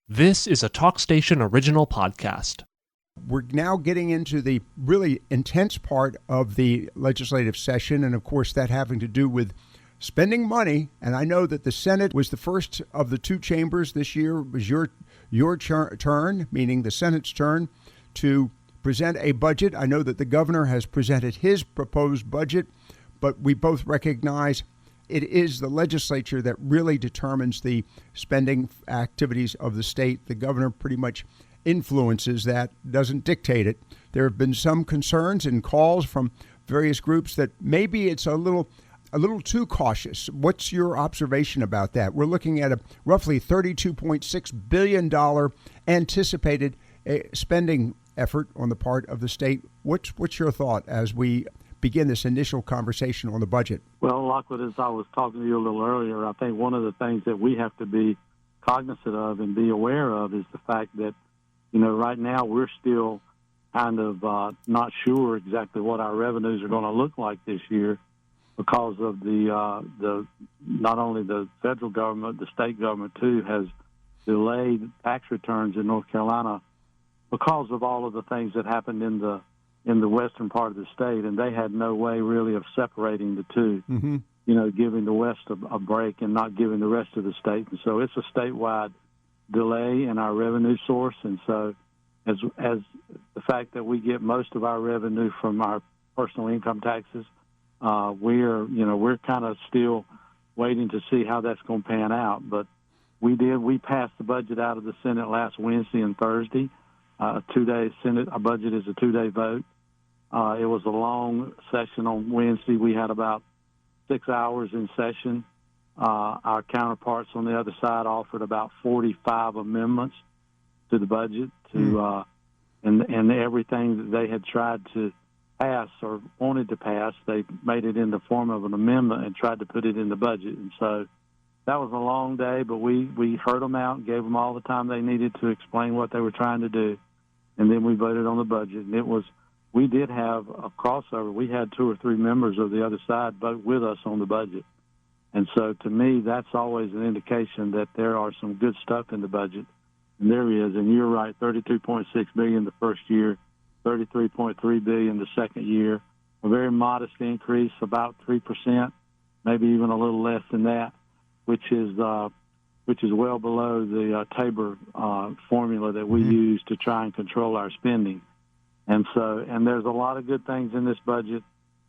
This is a TalkStation original podcast. We're now getting into the really intense part of the legislative session, and of course that having to do with spending money. And I know that the Senate was the first of the two chambers this year. It was your turn, meaning the Senate's turn, to present a budget. I know that the governor has presented his proposed budget, but we both recognize it is the legislature that really determines the spending activities of the state. The governor pretty much influences that, doesn't dictate it. There have been some concerns and calls from various groups that maybe it's a little too cautious. What's your observation about that? We're looking at a roughly $32.6 billion anticipated spending effort on the part of the state. What's your thought as we begin this initial conversation on the budget? Well, Lockwood, as I was talking to you a little earlier, I think one of the things that we have to be cognizant of and be aware of is the fact that, right now we're still kind of not sure exactly what our revenues are going to look like this year because of the not only the federal government, the state government too has delayed tax returns in North Carolina because of all of the things that happened in the western part of the state, and they had no way really of separating the two, giving the West a break and not giving the rest of the state. And so it's a statewide delay in our revenue source. And so as the fact that we get most of our revenue from our personal income taxes, we're kind of still waiting to see how that's going to pan out. But we passed the budget out of the Senate last Wednesday and Thursday. 2-day Senate, our budget is a 2-day vote. It was a long session on Wednesday. We had about 6 hours in session. Our counterparts on the other side offered about 45 amendments to the budget, and everything that they had tried to pass or wanted to pass, they made it in the form of an amendment and tried to put it in the budget. And so that was a long day, but we heard them out and gave them all the time they needed to explain what they were trying to do, and then we voted on the budget. And we did have a crossover. We had 2 or 3 members of the other side vote with us on the budget. And so to me, that's always an indication that there are some good stuff in the budget. And there is. And you're right, $32.6 billion the first year, $33.3 billion the second year, a very modest increase, about 3%, maybe even a little less than that, which is well below the Tabor formula that we use to try and control our spending. And there's a lot of good things in this budget,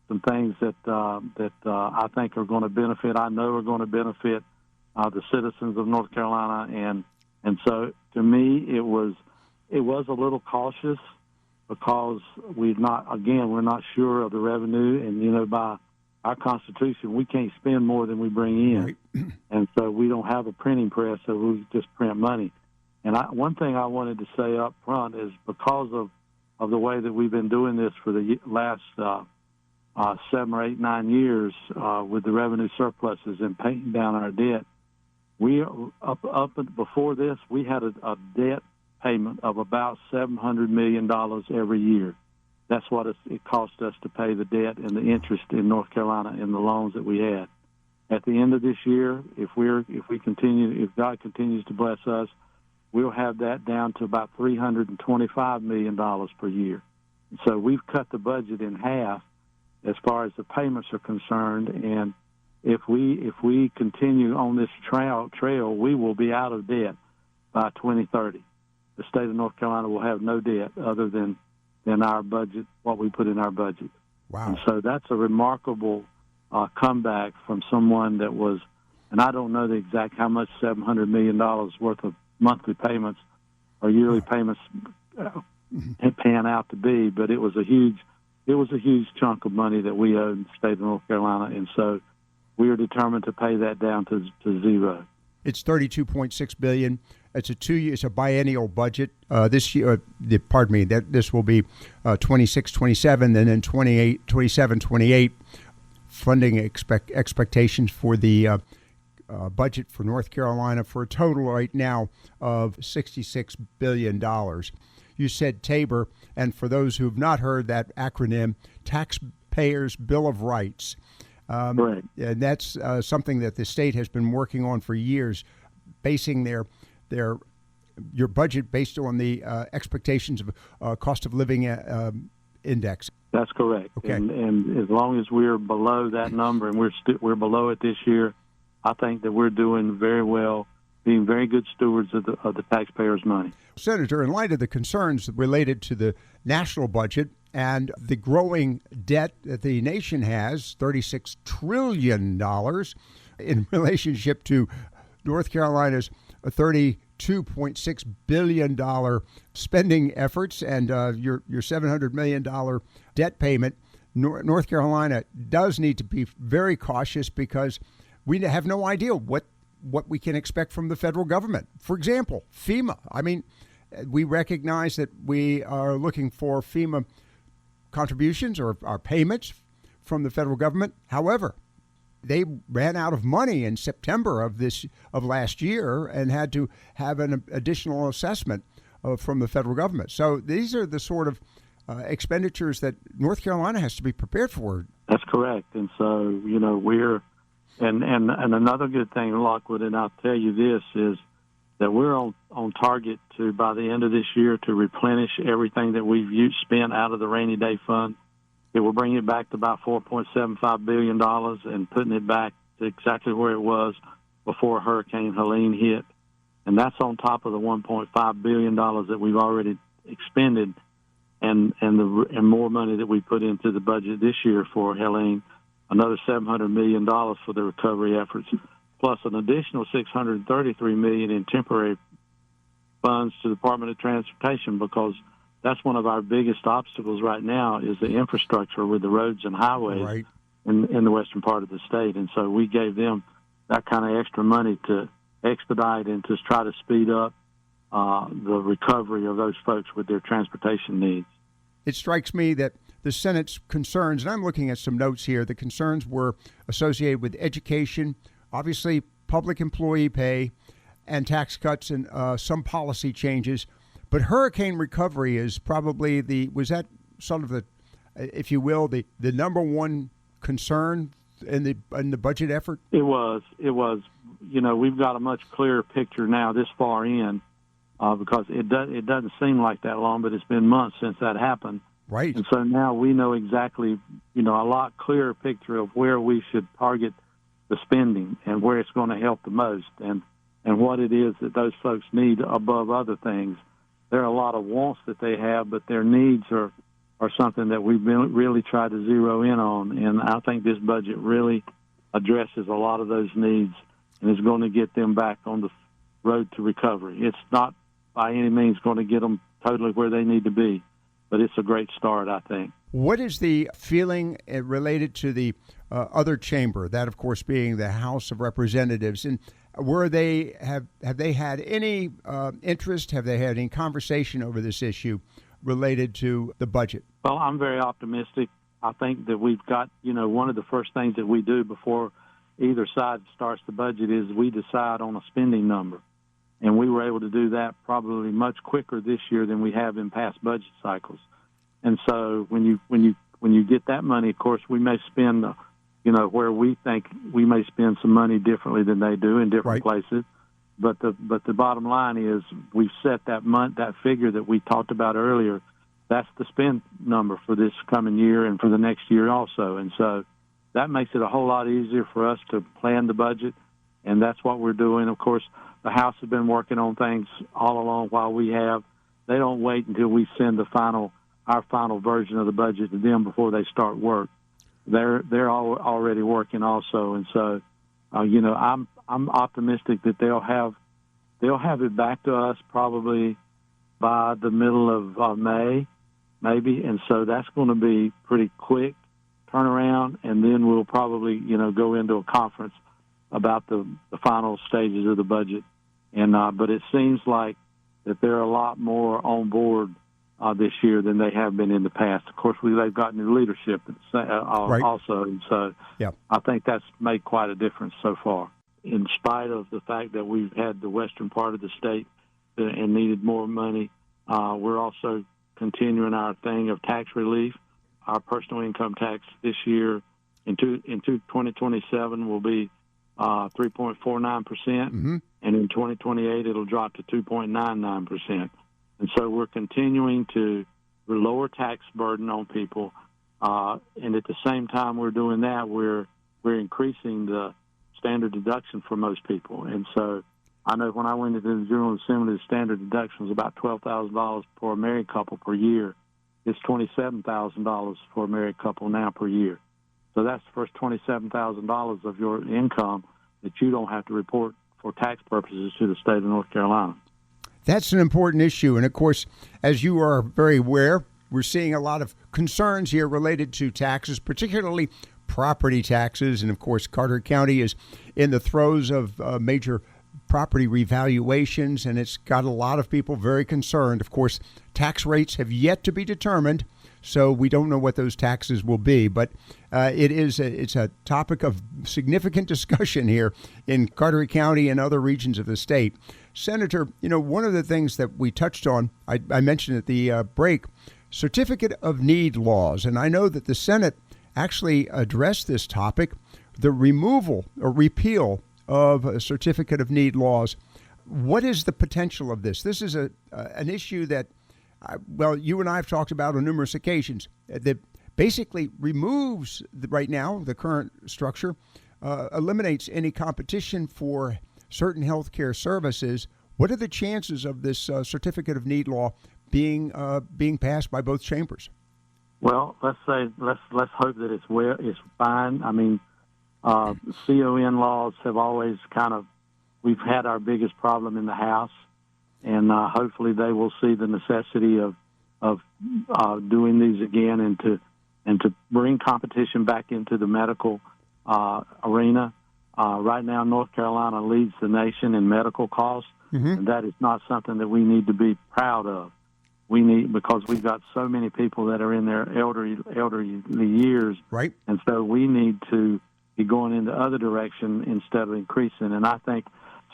some things that I think are going to benefit. I know are going to benefit the citizens of North Carolina, and so to me it was a little cautious because we're not sure of the revenue, and by our Constitution we can't spend more than we bring in, right. And so we don't have a printing press, so we just print money. And one thing I wanted to say up front is because of the way that we've been doing this for the last 7 or 8, 9 years with the revenue surpluses and paying down our debt. We up before this, we had a debt payment of about $700 million every year. That's what it cost us to pay the debt and the interest in North Carolina and the loans that we had. At the end of this year, if God continues to bless us, we'll have that down to about $325 million per year. So we've cut the budget in half as far as the payments are concerned. And if we continue on this trail, we will be out of debt by 2030. The state of North Carolina will have no debt other than our budget, what we put in our budget. Wow. And so that's a remarkable comeback from someone that was, and I don't know the exact how much $700 million worth of monthly payments or yearly payments pan out to be, but it was a huge chunk of money that we owed the state of North Carolina, and so we are determined to pay that down to zero. It's $32.6 billion. It's a biennial budget. This year, this will be 26, 27, and then 28, 27, 28 funding expectations for the budget for North Carolina for a total right now of $66 billion. You said Tabor, and for those who have not heard that acronym, Taxpayers' Bill of Rights. Right. And that's something that the state has been working on for years, basing their your budget based on the expectations of cost of living index. That's correct. Okay. And as long as we're below that number, and we're below it this year, I think that we're doing very well, being very good stewards of the taxpayers' money. Senator, in light of the concerns related to the national budget and the growing debt that the nation has, $36 trillion, in relationship to North Carolina's $32.6 billion spending efforts and your $700 million debt payment, North Carolina does need to be very cautious because we have no idea what we can expect from the federal government. For example, FEMA. I mean, we recognize that we are looking for FEMA contributions or our payments from the federal government. However, they ran out of money in September of last year and had to have an additional assessment from the federal government. So these are the sort of expenditures that North Carolina has to be prepared for. That's correct. And so, we're and another good thing, Lockwood, and I'll tell you this, is that we're on target to, by the end of this year, to replenish everything that we've spent out of the rainy day fund. It will bring it back to about $4.75 billion and putting it back to exactly where it was before Hurricane Helene hit. And that's on top of the $1.5 billion that we've already expended and more money that we put into the budget this year for Helene, another $700 million for the recovery efforts, plus an additional $633 million in temporary funds to the Department of Transportation, because that's one of our biggest obstacles right now is the infrastructure with the roads and highways in the western part of the state. And so we gave them that kind of extra money to expedite and to try to speed up the recovery of those folks with their transportation needs. It strikes me that the Senate's concerns, and I'm looking at some notes here, the concerns were associated with education, obviously public employee pay, and tax cuts and some policy changes. But hurricane recovery is probably was that sort of the, if you will, the number one concern in the budget effort? It was. We've got a much clearer picture now this far in, because it doesn't seem like that long, but it's been months since that happened. Right. And so now we know exactly, a lot clearer picture of where we should target the spending and where it's going to help the most and what it is that those folks need above other things. There are a lot of wants that they have, but their needs are something that we've really tried to zero in on. And I think this budget really addresses a lot of those needs and is going to get them back on the road to recovery. It's not by any means going to get them totally where they need to be, but it's a great start, I think. What is the feeling related to the other chamber, that, of course, being the House of Representatives? And have they had any interest? Have they had any conversation over this issue related to the budget? Well, I'm very optimistic. I think that we've got, one of the first things that we do before either side starts the budget is we decide on a spending number. And we were able to do that probably much quicker this year than we have in past budget cycles. And so when you get that money, of course, we may spend, where we think we may spend some money differently than they do in different places. But the bottom line is we've set that figure that we talked about earlier. That's the spend number for this coming year and for the next year also. And so that makes it a whole lot easier for us to plan the budget, and that's what we're doing. Of course, the House has been working on things all along while we have. They don't wait until we send our final version of the budget to them before they start work. They're already working also, and so I'm optimistic that they'll have it back to us probably by the middle of May, maybe, and so that's going to be pretty quick turnaround, and then we'll probably go into a conference about the final stages of the budget. And but it seems like that they're a lot more on board this year than they have been in the past. Of course, they've got new leadership also, and so I think that's made quite a difference so far. In spite of the fact that we've had the western part of the state and needed more money, we're also continuing our thing of tax relief. Our personal income tax this year in 2027 will be 3.49%, And in 2028, it'll drop to 2.99%. And so we're continuing to lower tax burden on people. And at the same time we're doing that, we're increasing the standard deduction for most people. And so I know when I went into the General Assembly, the standard deduction was about $12,000 for a married couple per year. It's $27,000 for a married couple now per year. So that's the first $27,000 of your income that you don't have to report for tax purposes to the state of North Carolina. That's an important issue. And, of course, as you are very aware, we're seeing a lot of concerns here related to taxes, particularly property taxes. And, of course, Carteret County is in the throes of major property revaluations, and it's got a lot of people very concerned. Of course, tax rates have yet to be determined, so we don't know what those taxes will be. But it's a topic of significant discussion here in Carteret County and other regions of the state. Senator, one of the things that we touched on, I mentioned at the break, certificate of need laws. And I know that the Senate actually addressed this topic, the removal or repeal of a certificate of need laws. What is the potential of this? This is an issue that, you and I have talked about on numerous occasions, that basically removes, right now, the current structure, eliminates any competition for certain health care services. What are the chances of this certificate of need law being passed by both chambers? Well, let's hope that it's fine. I mean, CON laws have always we've had our biggest problem in the House, and hopefully they will see the necessity of doing these again and to bring competition back into the medical arena. Right now, North Carolina leads the nation in medical costs, and that is not something that we need to be proud of. Because we've got so many people that are in their elderly years, right? And so we need to be going in the other direction instead of increasing. And I think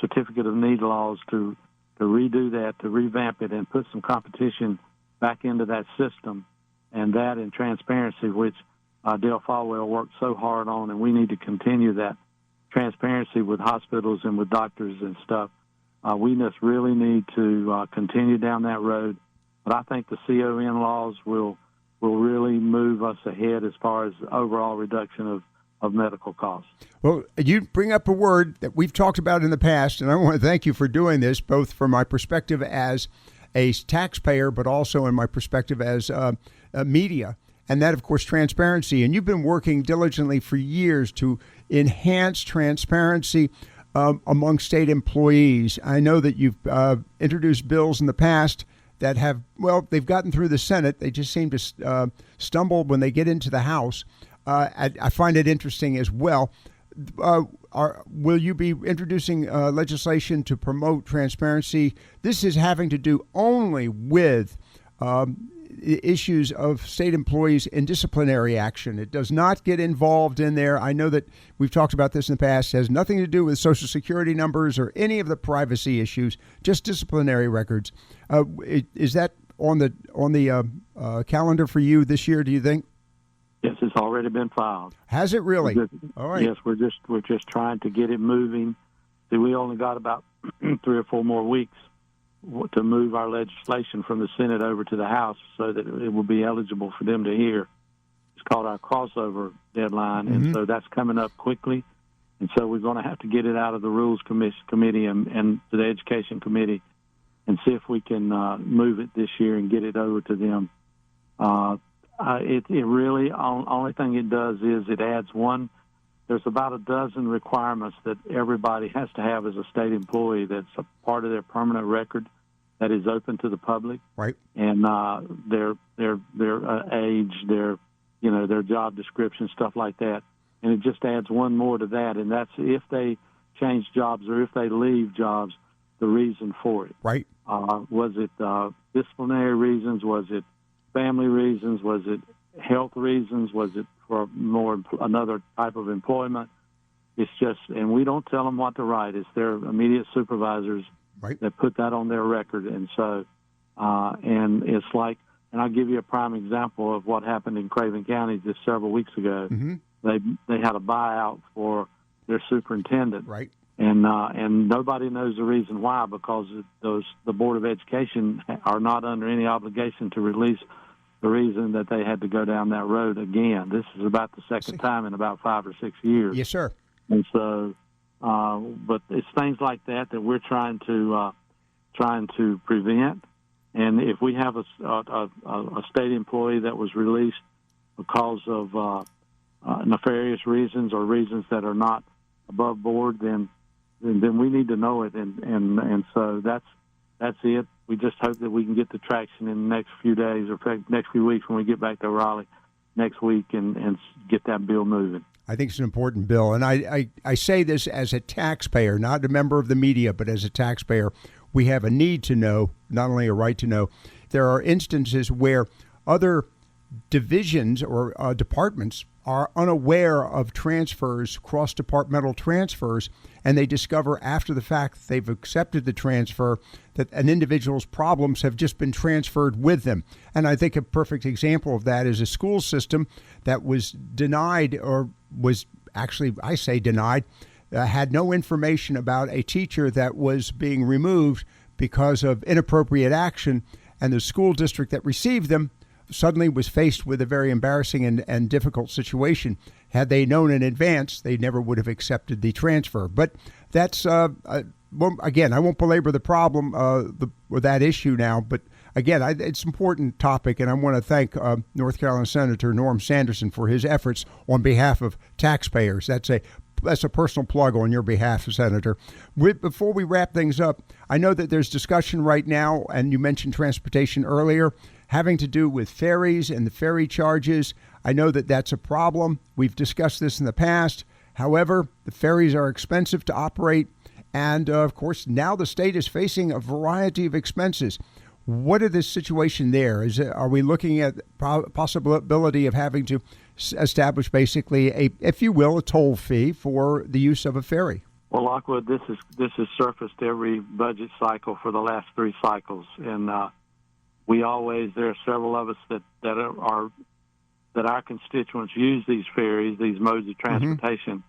certificate of need laws to redo that, to revamp it, and put some competition back into that system, and that and transparency, which Dale Falwell worked so hard on, and we need to continue that transparency with hospitals and with doctors and stuff. We just really need to continue down that road. But I think the CON laws will really move us ahead as far as the overall reduction of medical costs. Well, you bring up a word that we've talked about in the past, and I want to thank you for doing this, both from my perspective as a taxpayer, but also in my perspective as media, and that, of course, transparency. And you've been working diligently for years to enhance transparency among state employees. I know that you've introduced bills in the past that have, they've gotten through the Senate. They just seem to stumble when they get into the House. I find it interesting as well. Will you be introducing legislation to promote transparency? This is having to do only with issues of state employees in disciplinary action. It does not get involved in there. I know that we've talked about this in the past. It has nothing to do with Social Security numbers or any of the privacy issues, just disciplinary records. Is that on the calendar for you this year, do you think? Yes, it's already been filed. Has it really? All right. Yes, we're just trying to get it moving. See, we only got about 3 or 4 more weeks to move our legislation from the Senate over to the House so that it will be eligible for them to hear. It's called our crossover deadline, and so that's coming up quickly. And so we're going to have to get it out of the Rules Committee and to the Education Committee and see if we can move it this year and get it over to them. It really, only thing it does is it adds one. There's about a dozen requirements that everybody has to have as a state employee. That's a part of their permanent record that is open to the public. Right. And their age, their job description, stuff like that. And it just adds one more to that, and that's if they change jobs or if they leave jobs, the reason for it. Right. Was it disciplinary reasons? Was it family reasons? Was it health reasons? Was it for another type of employment? It's just, and we don't tell them what to write. It's their immediate supervisors that put that on their record. And so, and it's like, and I'll give you a prime example of what happened in Craven County just several weeks ago. They had a buyout for their superintendent. Right. and nobody knows the reason why, because the Board of Education are not under any obligation to release the reason that they had to go down that road again. This is about the second time in about 5 or 6 years. Yes, sir. And so, but it's things like that we're trying to prevent. And if we have a state employee that was released because of nefarious reasons or reasons that are not above board, then we need to know it. And so that's it. We just hope that we can get the traction in the next few days or next few weeks when we get back to Raleigh next week and get that bill moving. I think it's an important bill. And I say this as a taxpayer, not a member of the media, but as a taxpayer. We have a need to know, not only a right to know. There are instances where other divisions or departments are unaware of transfers, cross-departmental transfers, and they discover after the fact they've accepted the transfer that an individual's problems have just been transferred with them. And I think a perfect example of that is a school system that was denied, or was actually, I say denied, had no information about a teacher that was being removed because of inappropriate action, and the school district that received them suddenly was faced with a very embarrassing and difficult situation. Had they known in advance, they never would have accepted the transfer. But that's, again, I won't belabor the problem with that issue now, but again, it's an important topic, and I want to thank North Carolina Senator Norm Sanderson for his efforts on behalf of taxpayers. That's a personal plug on your behalf, Senator. Before we wrap things up, I know that there's discussion right now, and you mentioned transportation earlier, having to do with ferries and the ferry charges. I know that that's a problem. We've discussed this in the past. However, the ferries are expensive to operate, and of course, now the state is facing a variety of expenses. What is the situation there? Are we looking at possibility of having to establish basically if you will, a toll fee for the use of a ferry? Well, Lockwood, this has surfaced every budget cycle for the last 3 cycles, and there are several of us that our constituents use these ferries, these modes of transportation,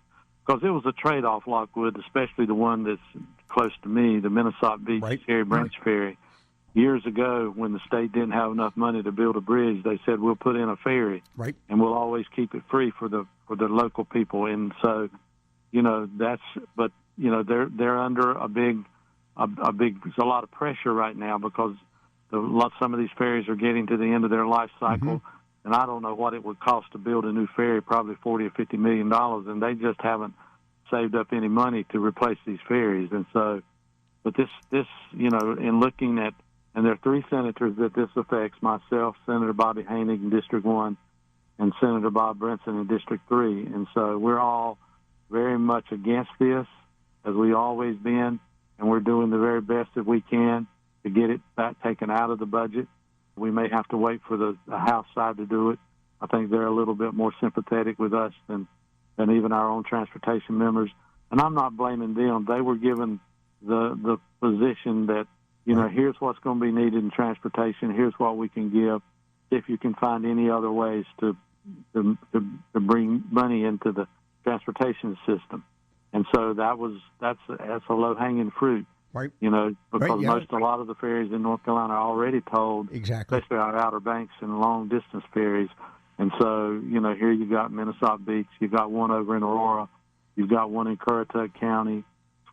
because it was a trade-off, Lockwood, especially the one that's close to me, the Minnesota Beach Cherry Branch Ferry. Years ago, when the state didn't have enough money to build a bridge, they said, we'll put in a ferry, and we'll always keep it free for the local people. And so, they're under a big, there's a lot of pressure right now because some of these ferries are getting to the end of their life cycle, and I don't know what it would cost to build a new ferry, probably $40 or $50 million, and they just haven't saved up any money to replace these ferries. And so, but this, in looking at, and there are 3 senators that this affects, myself, Senator Bobby Hoenig in District 1, and Senator Bob Brinson in District 3. And so we're all very much against this, as we always been, and we're doing the very best that we can to get it back taken out of the budget. We may have to wait for the House side to do it. I think they're a little bit more sympathetic with us than even our own transportation members. And I'm not blaming them. They were given the position that, here's what's going to be needed in transportation. Here's what we can give. If you can find any other ways to bring money into the transportation system. And so that's a low-hanging fruit. Right. Because a lot of the ferries in North Carolina are already tolled, especially our Outer Banks and long-distance ferries. And so, here you got Minnesota Beach, you got one over in Aurora, you've got one in Carteret County,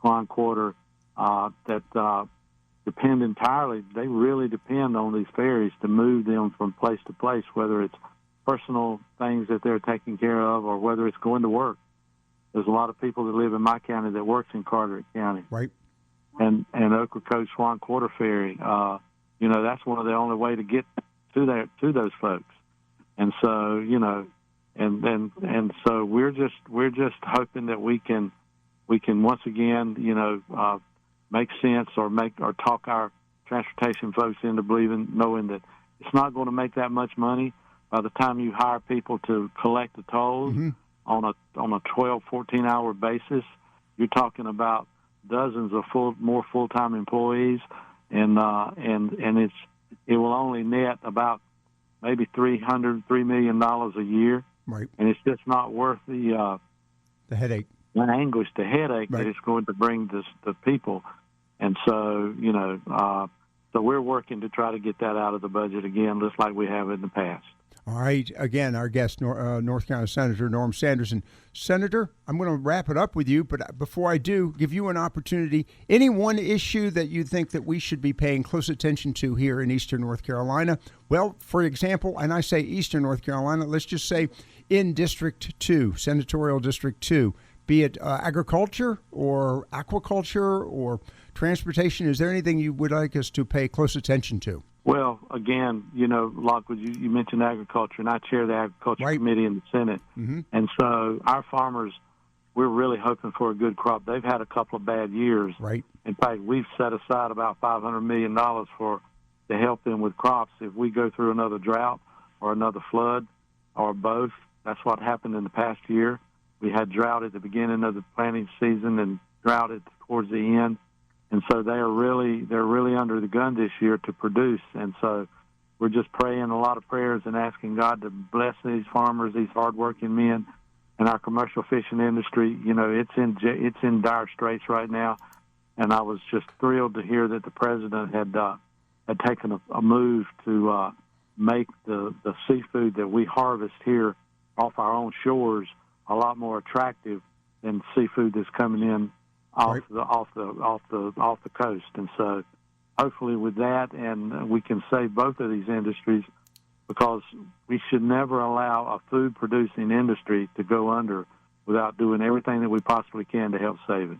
Swan Quarter, that depend entirely. They really depend on these ferries to move them from place to place, whether it's personal things that they're taking care of or whether it's going to work. There's a lot of people that live in my county that works in Carteret County. Right. And Ocracoke Swan Quarter Ferry, that's one of the only way to get to those folks. And so, and so we're just hoping that we can once again, make sense or talk our transportation folks into knowing that it's not going to make that much money by the time you hire people to collect the tolls on a 12, 14-hour basis. You're talking about dozens of more full-time employees, and it will only net about maybe $3 million a year. Right. And it's just not worth the headache. the anguish, the headache Right. that it's going to bring to the people. And so, so we're working to try to get that out of the budget again, just like we have in the past. All right. Again, our guest, North Carolina Senator Norm Sanderson. Senator, I'm going to wrap it up with you, but before I do, give you an opportunity. Any one issue that you think that we should be paying close attention to here in Eastern North Carolina? Well, for example, and I say Eastern North Carolina, let's just say in District 2, Senatorial District 2, be it agriculture or aquaculture or transportation. Is there anything you would like us to pay close attention to? Well, again, Lockwood, you mentioned agriculture, and I chair the Agriculture Right. Committee in the Senate. Mm-hmm. And so our farmers, we're really hoping for a good crop. They've had a couple of bad years. Right. In fact, we've set aside about $500 million to help them with crops. If we go through another drought or another flood or both, that's what happened in the past year. We had drought at the beginning of the planting season and drought towards the end. And so they're really under the gun this year to produce. And so we're just praying a lot of prayers and asking God to bless these farmers, these hardworking men, and our commercial fishing industry. It's in dire straits right now. And I was just thrilled to hear that the president had taken a move to make the seafood that we harvest here off our own shores a lot more attractive than seafood that's coming in off the coast. And so hopefully with that, and we can save both of these industries, because we should never allow a food producing industry to go under without doing everything that we possibly can to help save it.